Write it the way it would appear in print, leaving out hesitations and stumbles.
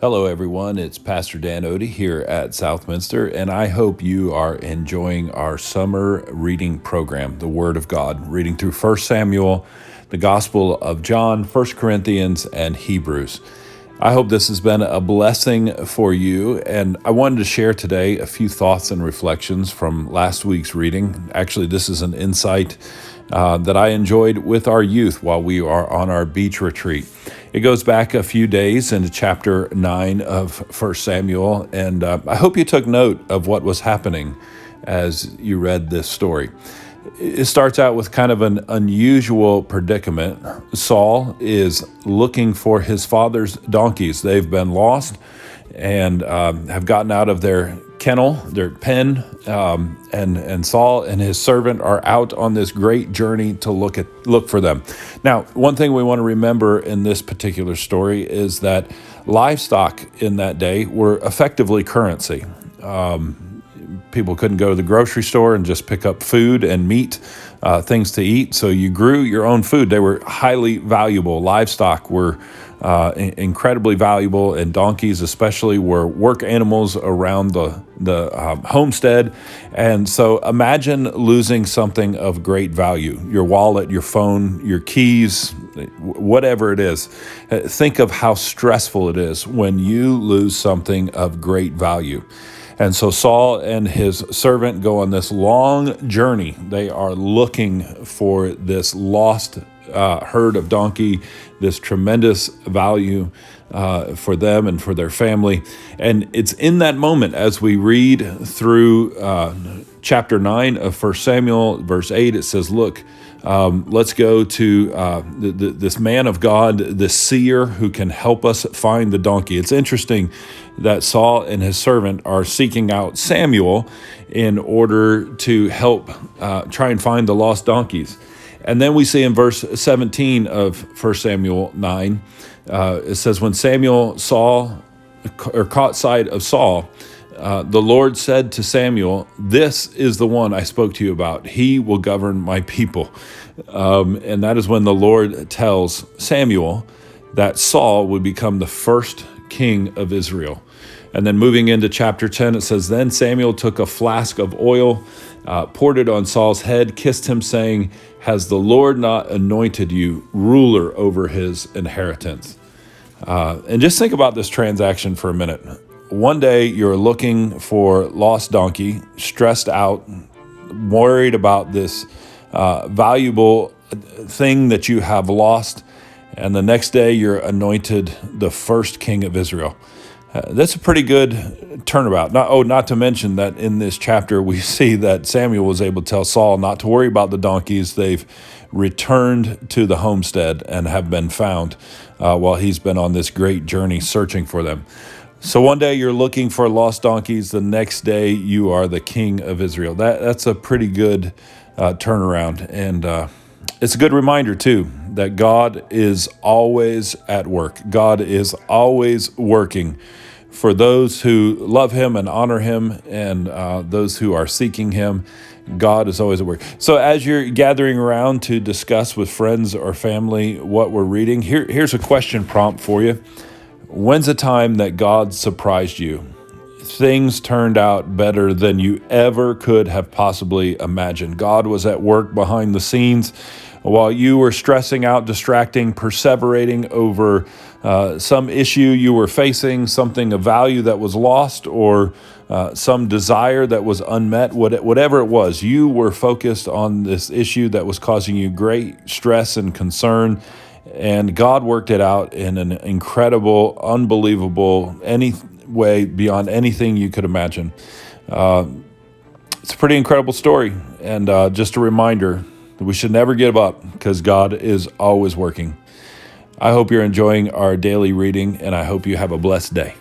Hello, everyone. It's Pastor Dan Odie here at Southminster, and I hope you are enjoying our summer reading program, the Word of God, reading through 1 Samuel, the Gospel of John, 1 Corinthians, and Hebrews. I hope this has been a blessing for you, and I wanted to share today a few thoughts and reflections from last week's reading. Actually, this is an insight that I enjoyed with our youth while we are on our beach retreat. It goes back a few days into chapter 9 of 1 Samuel, and I hope you took note of what was happening as you read this story. It starts out with kind of an unusual predicament. Saul is looking for his father's donkeys. They've been lost and have gotten out of their kennel, their pen, and Saul and his servant are out on this great journey to look for them. Now, one thing we want to remember in this particular story is that livestock in that day were effectively currency. People couldn't go to the grocery store and just pick up food and meat, things to eat. So you grew your own food. They were highly valuable. Livestock were incredibly valuable, and donkeys especially were work animals around the homestead. And so imagine losing something of great value, your wallet, your phone, your keys, whatever it is. Think of how stressful it is when you lose something of great value. And so Saul and his servant go on this long journey. They are looking for this lost herd of donkey, this tremendous value for them and for their family. And it's in that moment as we read through chapter 9 of 1 Samuel, verse 8, it says, look, let's go to this man of God, this seer who can help us find the donkey. It's interesting that Saul and his servant are seeking out Samuel in order to help try and find the lost donkeys. And then we see in verse 17 of 1 Samuel 9, it says, when Samuel caught sight of Saul, the Lord said to Samuel, this is the one I spoke to you about. He will govern my people. And that is when the Lord tells Samuel that Saul would become the first king of Israel. And then moving into chapter 10, it says, then Samuel took a flask of oil, poured it on Saul's head, kissed him, saying, has the Lord not anointed you ruler over his inheritance? And just think about this transaction for a minute. One day you're looking for lost donkey, stressed out, worried about this valuable thing that you have lost. And the next day you're anointed the first king of Israel. That's a pretty good turnabout. Not to mention that in this chapter, we see that Samuel was able to tell Saul not to worry about the donkeys. They've returned to the homestead and have been found while he's been on this great journey searching for them. So one day you're looking for lost donkeys. The next day you are the king of Israel. That's a pretty good turnaround. And it's a good reminder, too, that God is always at work. God is always working for those who love him and honor him, and those who are seeking him. God is always at work. So as you're gathering around to discuss with friends or family what we're reading, here's a question prompt for you. When's a time that God surprised you? Things turned out better than you ever could have possibly imagined. God was at work behind the scenes while you were stressing out, distracting, perseverating over some issue you were facing, something of value that was lost, or some desire that was unmet. Whatever it was, you were focused on this issue that was causing you great stress and concern. And God worked it out in an incredible, unbelievable, any way beyond anything you could imagine. It's a pretty incredible story. And just a reminder that we should never give up because God is always working. I hope you're enjoying our daily reading, and I hope you have a blessed day.